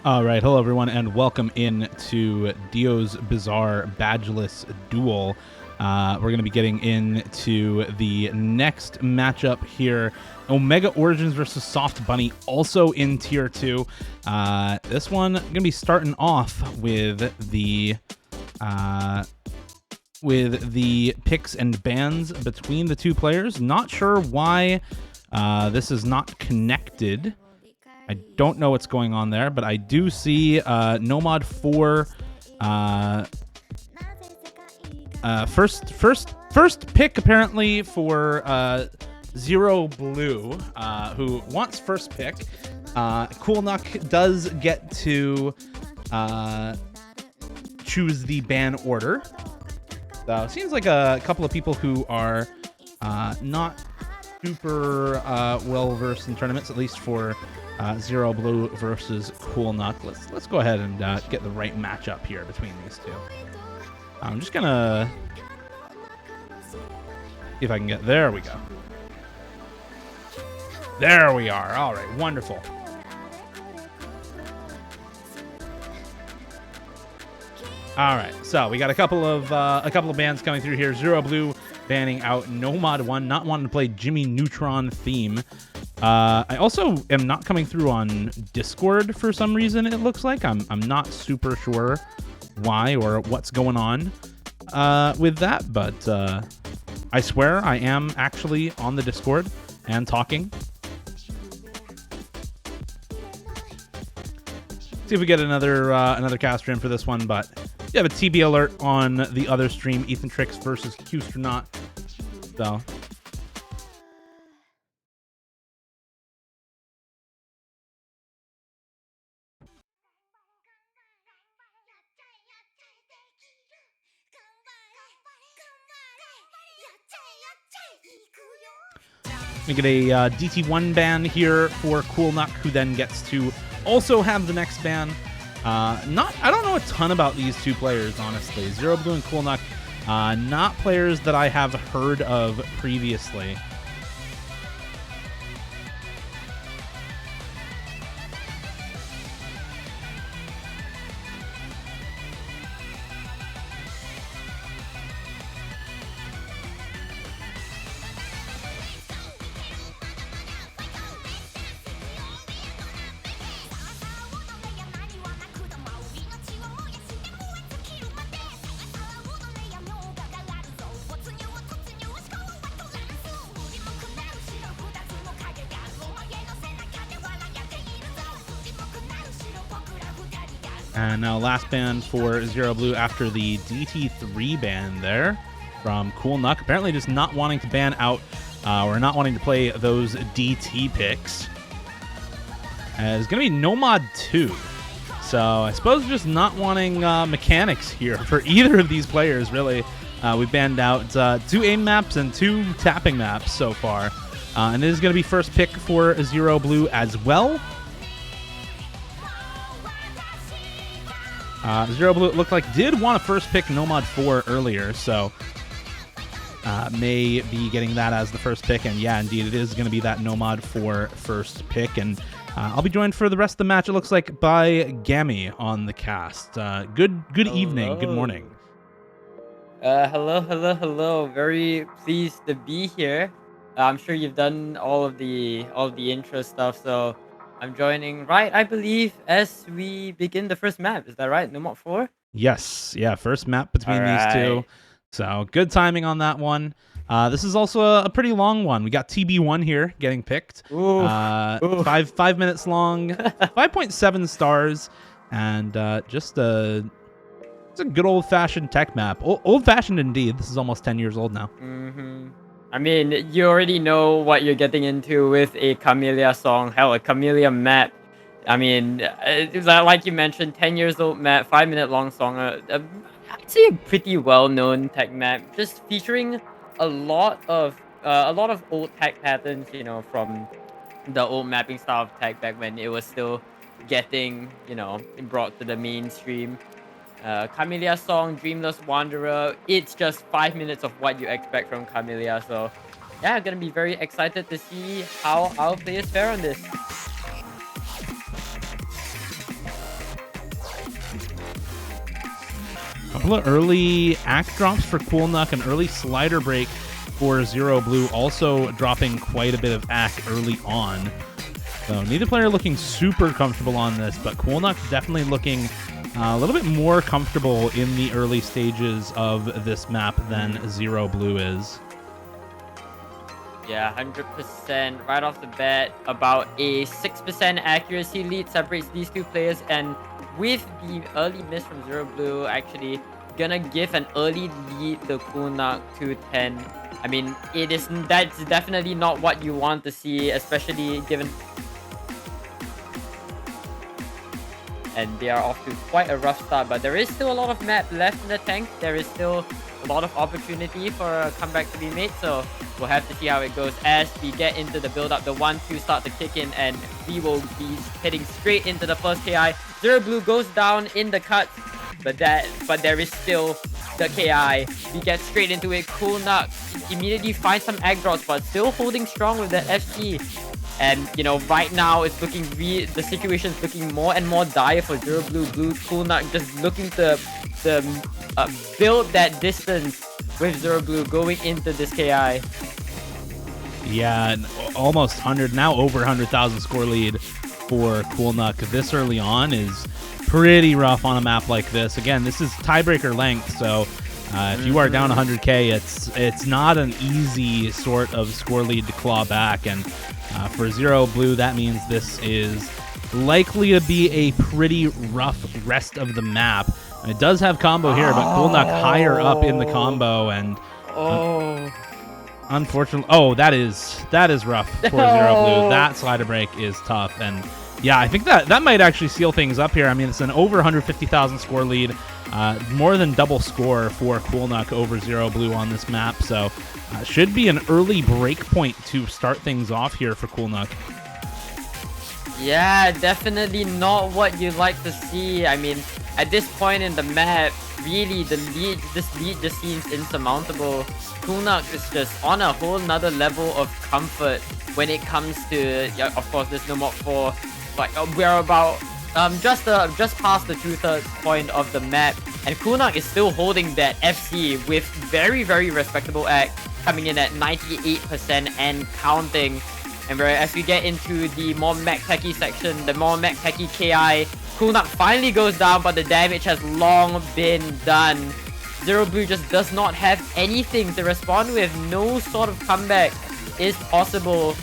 All right, hello everyone, and welcome in to Dio's Bizarre Badgeless Duel. We're going to be getting into the next matchup here. Omega Origins versus Soft Bunny, also in Tier 2. This one going to be starting off with the picks and bans between the two players. Not sure why this is not connected. I don't know what's going on there, but I do see Nomad 4 first pick apparently for Zero Blue, who wants first pick. Coolnuck does get to choose the ban order. So it seems like a couple of people who are not super well versed in tournaments, at least for Zero Blue versus Coolnuck. Let's go ahead and get the right matchup here between these two. I'm just gonna see if I can get. There we go. There we are. All right, wonderful. All right, so we got a couple of bans coming through here. Zero Blue banning out Nomad 1, not wanting to play Jimmy Neutron theme. I also am not coming through on Discord for some reason. It looks like I'm not super sure why or what's going on with that, but I swear I am actually on the Discord and talking. See if we get another caster in for this one, but you have a TB alert on the other stream, Ethan Tricks versus Qstronaut. So we get a DT1 ban here for Coolnuck, who then gets to also have the next ban. I don't know a ton about these two players, honestly. Zero Blue and Coolnuck, not players that I have heard of previously. And now last ban for Zero Blue after the DT3 ban there from Coolnuck. Apparently just not wanting to ban out or not wanting to play those DT picks. It's going to be Nomad 2. So I suppose just not wanting mechanics here for either of these players, really. We banned out 2 aim maps and 2 tapping maps so far. And it is going to be first pick for Zero Blue as well. Zero Blue, it looked like, did want to first pick Nomad 4 earlier, so may be getting that as the first pick. And yeah, indeed, it is going to be that Nomad 4 first pick. And I'll be joined for the rest of the match, it looks like, by Gammy on the cast. Good evening, good morning. Hello. Very pleased to be here. I'm sure you've done all of the intro stuff, so I'm joining right, I believe, as we begin the first map. Is that right? Nomad 4? Yes. Yeah, first map between these two. So good timing on that one. This is also a pretty long one. We got TB1 here getting picked. Ooh. 5 minutes long, 5.7 stars, and just a good old-fashioned tech map. Old-fashioned indeed. This is almost 10 years old now. Mm-hmm. I mean, you already know what you're getting into with a Camellia song. Hell, a Camellia map. I mean, it's like you mentioned, 10 years old map, 5-minute long song. I'd say a pretty well-known tech map, just featuring a lot of old tech patterns, you know, from the old mapping style of tech back when it was still getting, you know, brought to the mainstream. Camellia song, Dreamless Wanderer. It's just 5 minutes of what you expect from Camellia. So yeah, I'm gonna be very excited to see how our players fare on this. couple of early act drops for coolnuck, an early slider break for Zero Blue, also dropping quite a bit of act early on. So neither player looking super comfortable on this, but coolnuck definitely looking a little bit more comfortable in the early stages of this map than Zero Blue is. Yeah, 100% right off the bat. About a 6% accuracy lead separates these two players, and with the early miss from Zero Blue, actually gonna give an early lead to coolnuck210. I mean, that's definitely not what you want to see, especially given. And they are off to quite a rough start, but there is still a lot of map left in the tank. There is still a lot of opportunity for a comeback to be made, so we'll have to see how it goes as we get into the build-up. The 1-2 start to kick in, and we will be heading straight into the first KI. Zero Blue goes down in the cut, but there is still the KI. We get straight into it. coolnuck immediately finds some egg drops, but still holding strong with that FG. And, you know, right now it's looking the situation is looking more and more dire for Zero Blue. coolnuck just looking to build that distance with Zero Blue going into this KI. Yeah, almost 100, now over 100,000 score lead for coolnuck. This early on is pretty rough on a map like this. Again, this is tiebreaker length, so if you are down 100k, it's not an easy sort of score lead to claw back. And for Zero Blue, that means this is likely to be a pretty rough rest of the map. It does have combo here, but coolnuck higher up in the combo, and unfortunately, that is rough for Zero Blue. That slider break is tough, and yeah, I think that might actually seal things up here. I mean, it's an over 150,000 score lead, more than double score for coolnuck over Zero Blue on this map, so should be an early break point to start things off here for coolnuck. Yeah, definitely not what you'd like to see. I mean, at this point in the map, really this lead just seems insurmountable. coolnuck is just on a whole nother level of comfort when it comes to, yeah, of course, there's no mod 4. Like we're about just past the 2/3 point of the map, and coolnuck is still holding that FC with very, very respectable act, coming in at 98% and counting. And as we get into the more mech techie section, the more mech techie KI, coolnuck finally goes down, but the damage has long been done. Zero Blue just does not have anything to respond with. No sort of comeback is possible.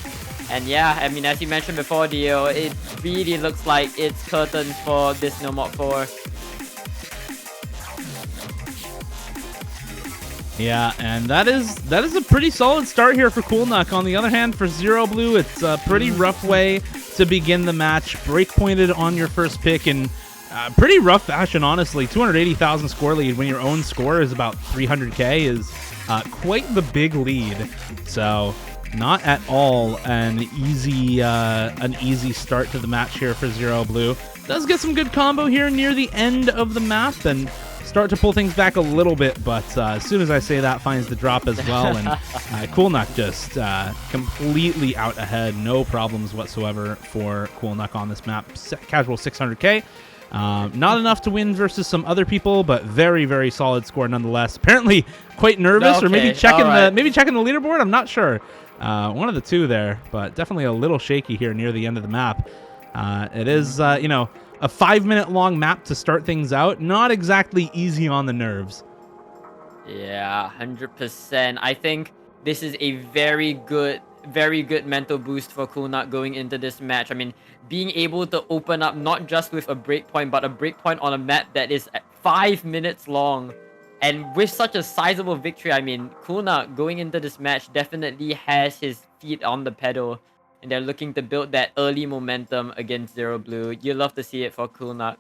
And yeah, I mean, as you mentioned before, Dio, it really looks like it's curtains for this no mod 4. Yeah, and that is a pretty solid start here for coolnuck. On the other hand, for Zero Blue, it's a pretty rough way to begin the match. Breakpointed on your first pick in pretty rough fashion, honestly. 280,000 score lead when your own score is about 300k is quite the big lead. So not at all an easy start to the match here for Zero Blue. Does get some good combo here near the end of the map and start to pull things back a little bit, but as soon as I say that, finds the drop as well, and coolnuck just completely out ahead. No problems whatsoever for coolnuck on this map. Casual 600k. Not enough to win versus some other people, but very, very solid score nonetheless. Apparently quite nervous, or maybe checking the leaderboard. I'm not sure. One of the two there, but definitely a little shaky here near the end of the map. It is, you know, a 5-minute long map to start things out. Not exactly easy on the nerves. Yeah, 100%. I think this is a very good mental boost for coolnuck going into this match. I mean, being able to open up not just with a breakpoint, but a breakpoint on a map that is 5 minutes long. And with such a sizable victory, I mean, coolnuck going into this match definitely has his feet on the pedal. And they're looking to build that early momentum against Zero Blue. You love to see it for coolnuck.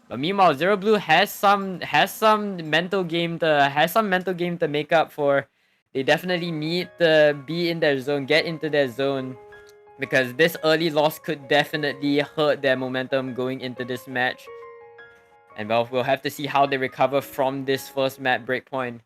But meanwhile, Zero Blue has some mental game to make up for. They definitely need to be in their zone, get into their zone, because this early loss could definitely hurt their momentum going into this match. And well, we'll have to see how they recover from this first map breakpoint.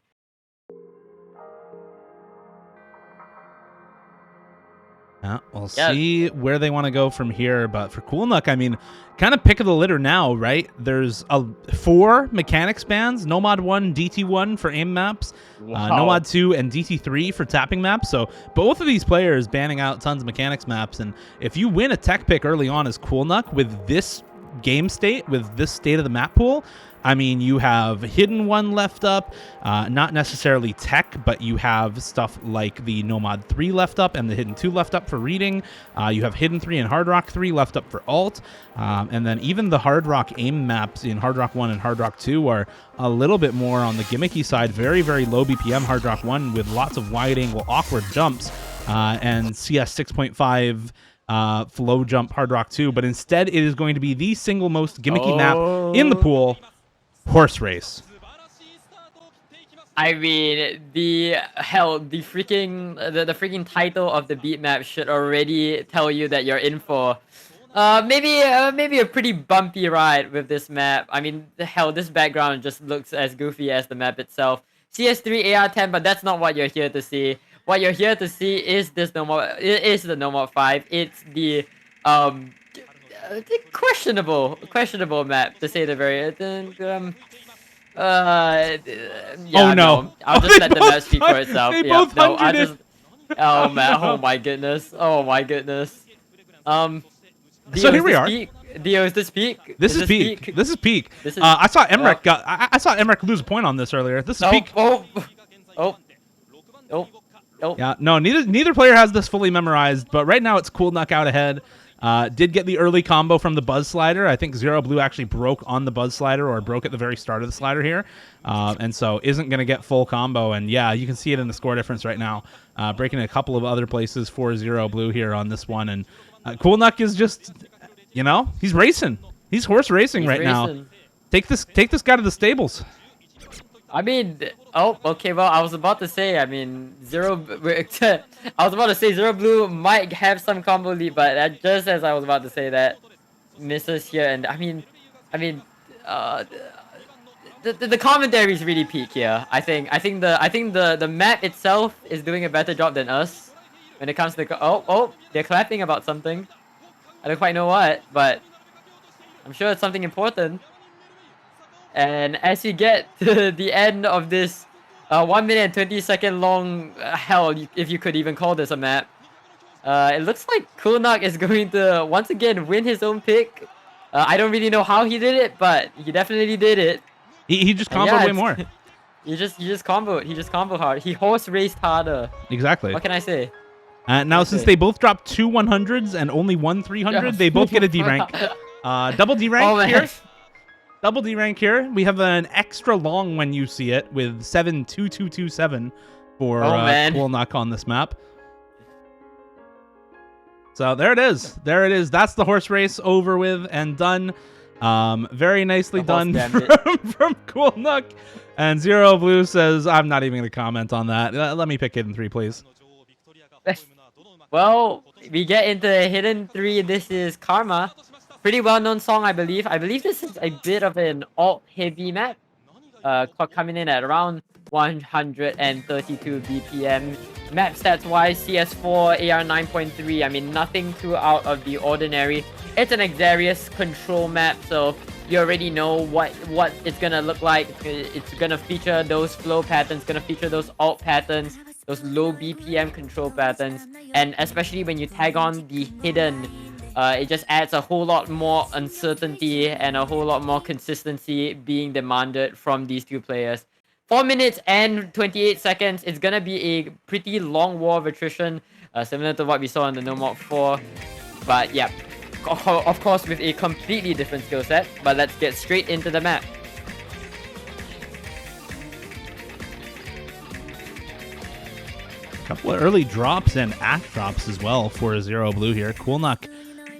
We'll see where they want to go from here. But for coolnuck, I mean, kind of pick of the litter now, right? There's 4 mechanics bans, Nomad 1, DT1 for aim maps, Nomad 2, and DT3 for tapping maps. So both of these players banning out tons of mechanics maps. And if you win a tech pick early on as coolnuck with this game state, with this state of the map pool, I mean, you have Hidden 1 left up, not necessarily tech, but you have stuff like the Nomad 3 left up and the Hidden 2 left up for reading. You have Hidden 3 and Hard Rock 3 left up for alt. And then even the Hard Rock aim maps in Hard Rock 1 and Hard Rock 2 are a little bit more on the gimmicky side. Very, very low BPM Hard Rock 1 with lots of wide angle awkward jumps and CS 6.5 flow jump Hard Rock 2. But instead, it is going to be the single most gimmicky map in the pool, Horse Race. I mean, the freaking title of the beat map should already tell you that you're in for maybe a pretty bumpy ride with this map. I mean, this background just looks as goofy as the map itself. CS3 AR10, but that's not what you're here to see. What you're here to see is the Nomad 5. It's the questionable map, to say the very oh no! I'll just let the map speak for itself. They both I just oh man, oh my goodness. So here we are. Dio, is this peak? This is peak. This is peak. I saw Emmerich I saw Emmerich lose a point on this earlier. This is peak. Oh. Yeah, no, neither player has this fully memorized, but right now it's coolnuck out ahead. Did get the early combo from the Buzz Slider. I think Zero Blue actually broke on the Buzz Slider, or broke at the very start of the slider here. And so isn't going to get full combo. And yeah, you can see it in the score difference right now. Breaking a couple of other places for Zero Blue here on this one. And coolnuck is just, he's racing. He's horse racing now. Take this guy to the stables. I mean, okay, well, I was about to say, Zero Blue might have some combo lead, but just as I was about to say that, misses here, and the commentary is really peak here. I think the map itself is doing a better job than us when it comes to they're clapping about something. I don't quite know what, but I'm sure it's something important. And as you get to the end of this 1 minute and 20-second long if you could even call this a map, it looks like coolnuck is going to once again win his own pick. I don't really know how he did it, but he definitely did it. He just comboed way more. He just comboed. He just comboed hard. He horse raced harder. Exactly. What can I say? Now, since they both dropped 2 100s and only 1 300, they both get a D rank. Double D rank here. Double D rank here. We have an extra long when you see it with 72227 for coolnuck on this map. So there it is. There it is. That's the horse race over with and done. Very nicely done from coolnuck. And Zero Blue says, I'm not even going to comment on that. Let me pick Hidden 3, please. Well, we get into Hidden 3. This is Karma. Pretty well-known song, I believe. I believe this is a bit of an alt-heavy map. Clock coming in at around 132 BPM. Map stats-wise, CS4, AR 9.3. I mean, nothing too out of the ordinary. It's an Xarius control map, so you already know what it's gonna look like. It's gonna feature those flow patterns, gonna feature those alt patterns, those low BPM control patterns, and especially when you tag on the hidden, it just adds a whole lot more uncertainty and a whole lot more consistency being demanded from these two players. 4 minutes and 28 seconds. It's gonna be a pretty long war of attrition, similar to what we saw in the Nomad 4. But yeah, of course with a completely different skill set. But let's get straight into the map. Couple of early drops and act drops as well for Zero Blue here. Coolnuck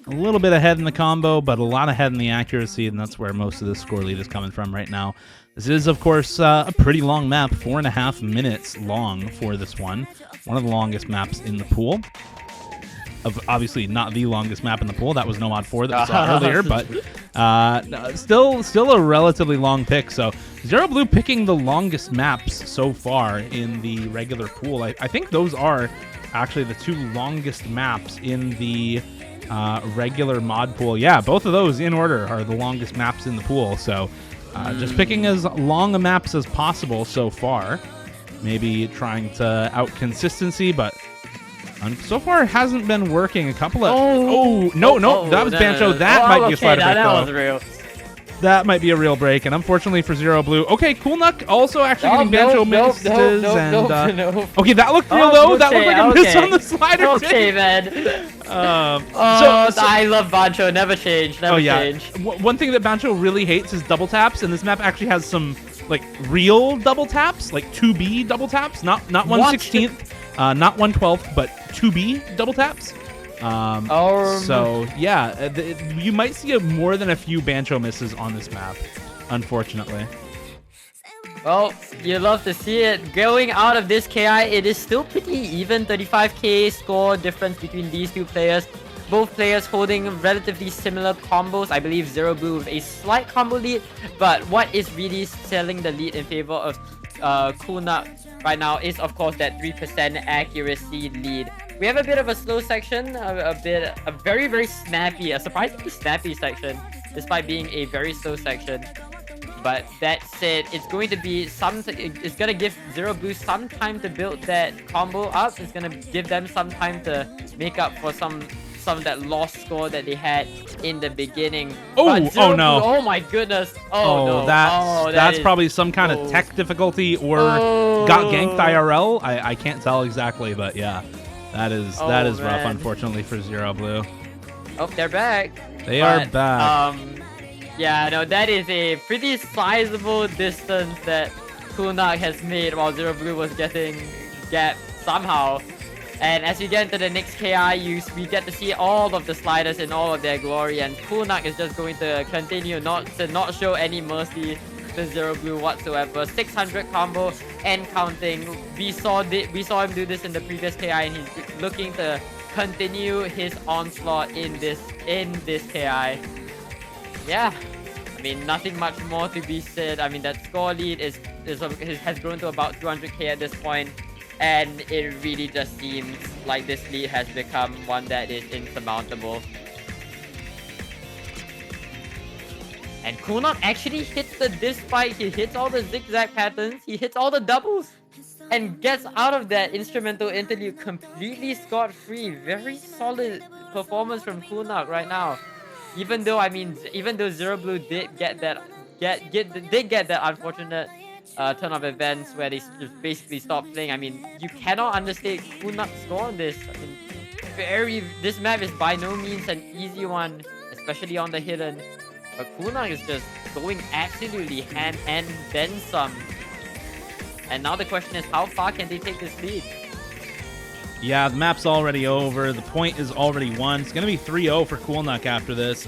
a little bit ahead in the combo, but a lot ahead in the accuracy, and that's where most of the score lead is coming from right now. This is, of course, a pretty long map, 4.5 minutes long for this one. One of the longest maps in the pool. Obviously, not the longest map in the pool. That was Nomad 4 that we saw earlier, but still a relatively long pick. So Zero Blue picking the longest maps so far in the regular pool. I think those are actually the 2 longest maps in the regular mod pool. Yeah, both of those in order are the longest maps in the pool. So just picking as long a maps as possible so far. Maybe trying to out consistency, but so far it hasn't been working. A couple of that was Bancho. That might be a slider break, that was real. That might be a real break, and unfortunately for Zero Blue. Okay, coolnuck also actually getting Bancho misses. Okay, that looked real though. That looked like a miss on the slider. Okay, man. I love Bancho. Never change. Never change. One thing that Bancho really hates is double taps, and this map actually has some like real double taps, like 2B double taps, not 1/16th, not 1/12th, but 2B double taps. So yeah, you might see more than a few Bancho misses on this map, unfortunately. Well, you love to see it. Going out of this KI, it is still pretty even. 35k score difference between these two players. Both players holding relatively similar combos. I believe Zero Blue with a slight combo lead, but what is really selling the lead in favor of coolnuck right now is, of course, that 3% accuracy lead. We have a bit of a slow section, a very, very snappy, a surprisingly snappy section, despite being a very slow section. But that said, it's going to be it's going to give Zero Blue some time to build that combo up. It's going to give them some time to make up for some of that lost score that they had in the beginning. Oh no! Blue, oh my goodness! No! That's probably some kind of tech difficulty or got ganked IRL. I can't tell exactly, but yeah, that is rough, unfortunately for Zero Blue. Oh, they're back. They are back. Yeah, no, that is a pretty sizable distance that coolnuck has made while Zero Blue was getting gapped somehow. And as we get into the next KI, we get to see all of the sliders in all of their glory, and coolnuck is just going to continue not show any mercy to Zero Blue whatsoever. 600 combo and counting. We saw him do this in the previous KI, and he's looking to continue his onslaught in this KI. Yeah, I mean, nothing much more to be said. I mean, that score lead has grown to about 200k at this point, and it really just seems like this lead has become one that is insurmountable. And coolnuck actually hits the disc spike. He hits all the zigzag patterns. He hits all the doubles, and gets out of that instrumental interlude completely scot-free. Very solid performance from coolnuck right now. Even though Zero Blue did get that unfortunate turn of events where they just basically stopped playing. I mean, you cannot understate coolnuck's score on this. I mean, this map is by no means an easy one, especially on the hidden. But coolnuck is just going absolutely hand and then some. And now the question is, how far can they take this lead? Yeah, the map's already over. The point is already won. It's going to be 3-0 for coolnuck after this.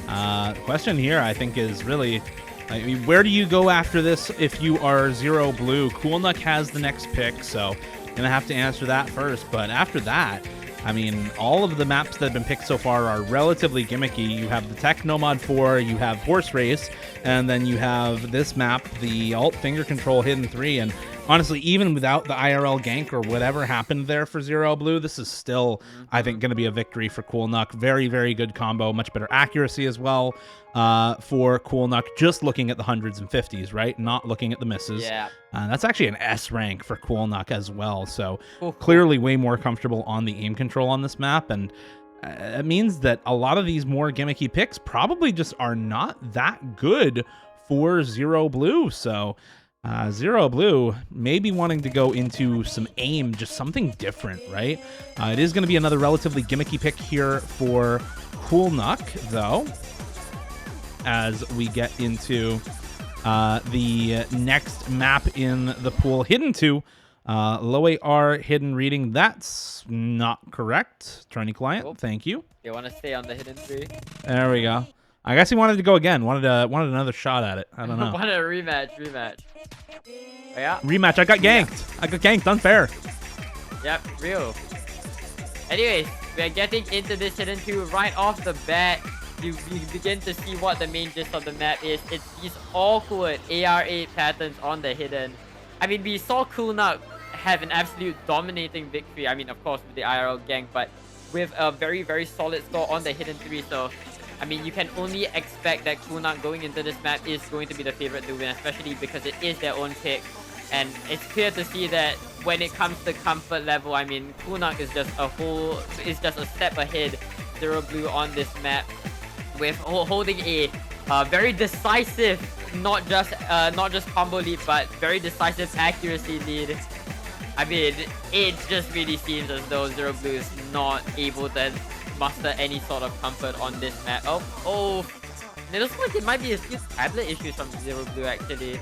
The question here, I think, is really, I mean, where do you go after this if you are Zero Blue? Coolnuck has the next pick, so going to have to answer that first. But after that, I mean, all of the maps that have been picked so far are relatively gimmicky. You have the Tech Nomad 4, you have Horse Race, and then you have this map, the Alt Finger Control Hidden 3, and honestly, even without the IRL gank or whatever happened there for Zero Blue, this is still, I think, going to be a victory for coolnuck. Very, very good combo. Much better accuracy as well for coolnuck. Just looking at the hundreds and 50s, right? Not looking at the misses. Yeah. That's actually an S rank for coolnuck as well. So clearly way more comfortable on the aim control on this map. And it means that a lot of these more gimmicky picks probably just are not that good for Zero Blue. So Zero Blue may be wanting to go into some aim, just something different, right? It is going to be another relatively gimmicky pick here for coolnuck, though, as we get into the next map in the pool. Hidden 2, low AR hidden reading. That's not correct. Trinity client, thank you. You want to stay on the hidden 3? There we go. I guess he wanted to go again. Wanted another shot at it. I don't know. Wanted a rematch. Oh, yeah. Rematch. I got ganked. I got ganked. Unfair. Yep, real. Anyways, we are getting into this hidden 2 right off the bat. You begin to see what the main gist of the map is. It's these awkward AR8 patterns on the hidden. I mean, we saw coolnuck have an absolute dominating victory. I mean, of course, with the IRL gank, but with a very, very solid score on the hidden 3. So, I mean, you can only expect that coolnuck going into this map is going to be the favorite to win, especially because it is their own pick. And it's clear to see that when it comes to comfort level, I mean, coolnuck is just a step ahead. Zero Blue on this map, with holding a very decisive, not just combo lead, but very decisive accuracy lead. I mean, it just really seems as though Zero Blue is not able to muster any sort of comfort on this map. Oh, it looks like it might be a few tablet issues from Zero Blue actually.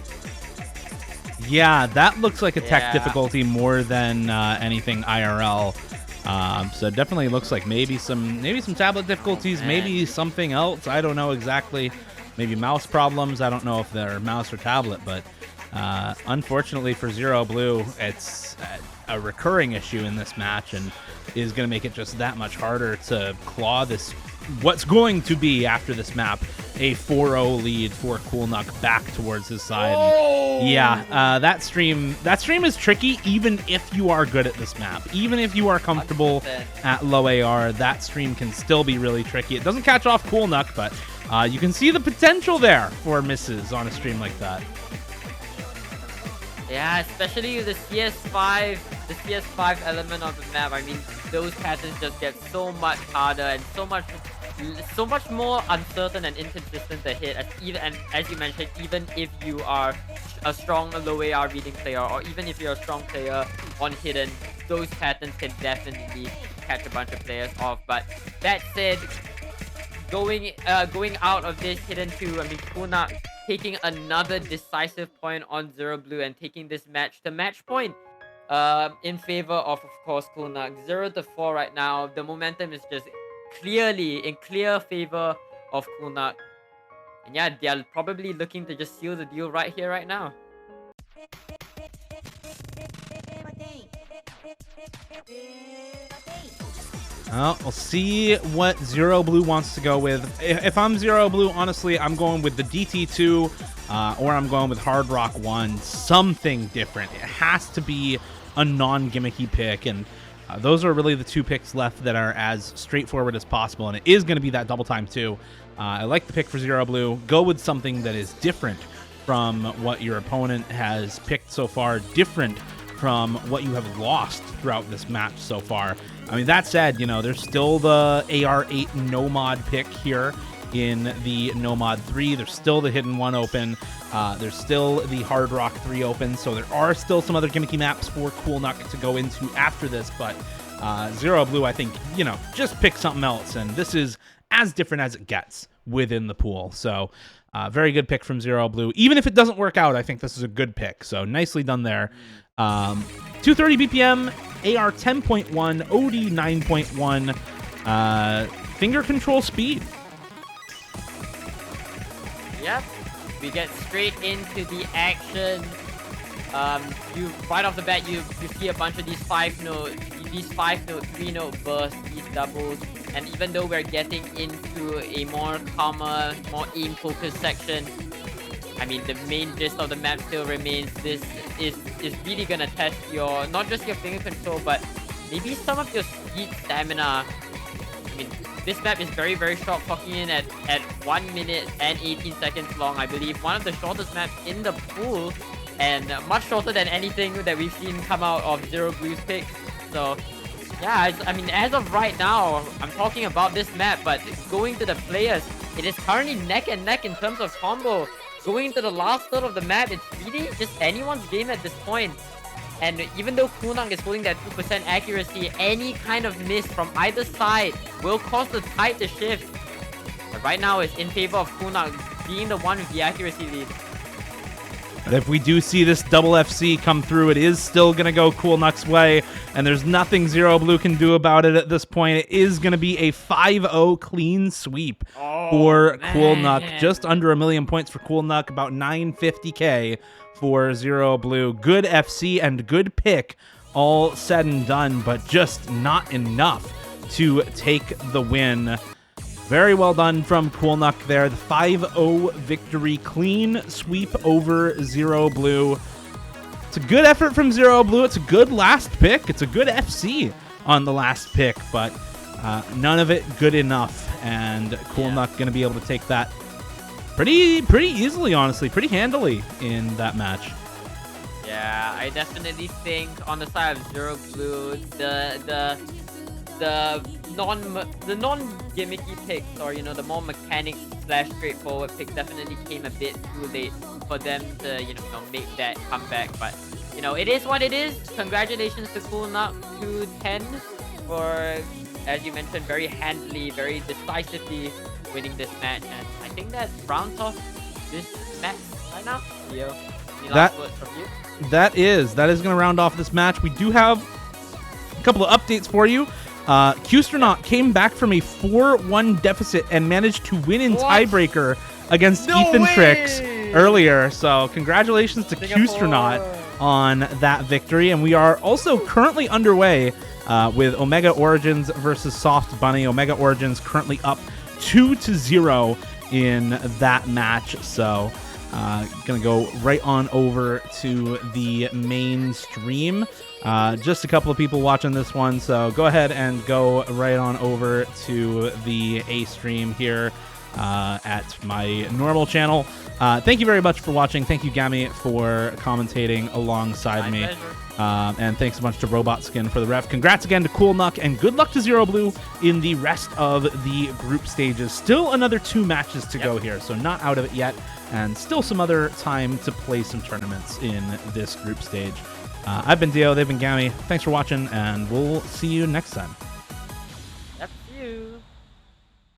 Yeah, that looks like a tech difficulty more than anything IRL. So it definitely looks like maybe some tablet difficulties, maybe something else. I don't know exactly. Maybe mouse problems. I don't know if they're mouse or tablet, but unfortunately for Zero Blue, it's a recurring issue in this match and is going to make it just that much harder to claw this, what's going to be after this map, a 4-0 lead for coolnuck back towards his side. Oh! Yeah, that stream is tricky even if you are good at this map. Even if you are comfortable 100%. At low AR, that stream can still be really tricky. It doesn't catch off coolnuck, but you can see the potential there for misses on a stream like that. Yeah, especially with the CS5 element of the map. I mean, those patterns just get so much harder and so much more uncertain and inconsistent to hit. And as you mentioned, even if you are a strong low AR reading player, or even if you're a strong player on hidden, those patterns can definitely catch a bunch of players off. But that said, going out of this hidden 2, I mean, coolnuck taking another decisive point on Zero Blue and taking this match to match point in favor of course, coolnuck. 0-4 right now. The momentum is just clearly in clear favor of coolnuck. And yeah, they're probably looking to just seal the deal right here, right now. Well, we'll see what Zero Blue wants to go with. If I'm Zero Blue, honestly, I'm going with the DT2 or I'm going with Hard Rock 1. Something different. It has to be a non-gimmicky pick, and those are really the two picks left that are as straightforward as possible, and it is going to be that double time too. I like the pick for Zero Blue. Go with something that is different from what your opponent has picked so far, different from what you have lost throughout this match so far. I mean, that said, you know, there's still the AR8 no mod pick here in the no mod 3. There's still the hidden 1 open. There's still the Hard Rock 3 open. So there are still some other gimmicky maps for coolnuck to go into after this. But Zero Blue, I think, you know, just pick something else. And this is as different as it gets within the pool. So very good pick from Zero Blue. Even if it doesn't work out, I think this is a good pick. So nicely done there. 230 BPM, AR 10.1, OD 9.1, finger control speed. Yep, we get straight into the action. You right off the bat, you see a bunch of these 5-note, 3-note bursts, these doubles, and even though we're getting into a more calmer, more aim-focused section, I mean, the main gist of the map still remains. This is really gonna test your, not just your finger control, but maybe some of your speed stamina. I mean, this map is very, very short, clocking in at 1 minute and 18 seconds long, I believe. One of the shortest maps in the pool, and much shorter than anything that we've seen come out of Zero Blue's pick. So, yeah, I mean, as of right now, I'm talking about this map, but going to the players, it is currently neck and neck in terms of combo. Going into the last third of the map, it's really just anyone's game at this point. And even though coolnuck is holding that 2% accuracy, any kind of miss from either side will cause the tide to shift. But right now, it's in favor of coolnuck being the one with the accuracy lead. But if we do see this double FC come through, it is still going to go coolnuck's way, and there's nothing Zero Blue can do about it at this point. It is going to be a 5-0 clean sweep for coolnuck. Just under 1 million points for coolnuck, about 950k for Zero Blue. Good FC and good pick, all said and done, but just not enough to take the win. Very well done from coolnuck there. The 5-0 victory, clean sweep over Zero Blue. It's a good effort from Zero Blue. It's a good last pick. It's a good FC on the last pick, but none of it good enough. And coolnuck going to be able to take that pretty easily, honestly, pretty handily in that match. Yeah, I definitely think on the side of Zero Blue, the non gimmicky picks, or the more mechanic / straightforward picks, definitely came a bit too late for them to make that comeback. But it is what it is. Congratulations to coolnuck210 for, as you mentioned, very handily, very decisively winning this match. And I think that rounds off this match right now. Theo, any last words from you? That is going to round off this match. We do have a couple of updates for you. Qstronaut came back from a 4-1 deficit and managed to win in tiebreaker against Ethan Tricks earlier. So congratulations to Qstronaut on that victory. And we are also currently underway with Omega Origins versus Soft Bunny. Omega Origins currently up 2-0 in that match. So gonna go right on over to the main stream. Just a couple of people watching this one, so go ahead and go right on over to the A stream here at my normal channel. Thank you very much for watching. Thank you, Gammy, for commentating alongside me. And thanks a bunch to Robot Skin for the ref. Congrats again to coolnuck, and good luck to Zero Blue in the rest of the group stages. Still another 2 matches to go here, so not out of it yet, and still some other time to play some tournaments in this group stage. I've been Dio, they've been Gammy. Thanks for watching, and we'll see you next time.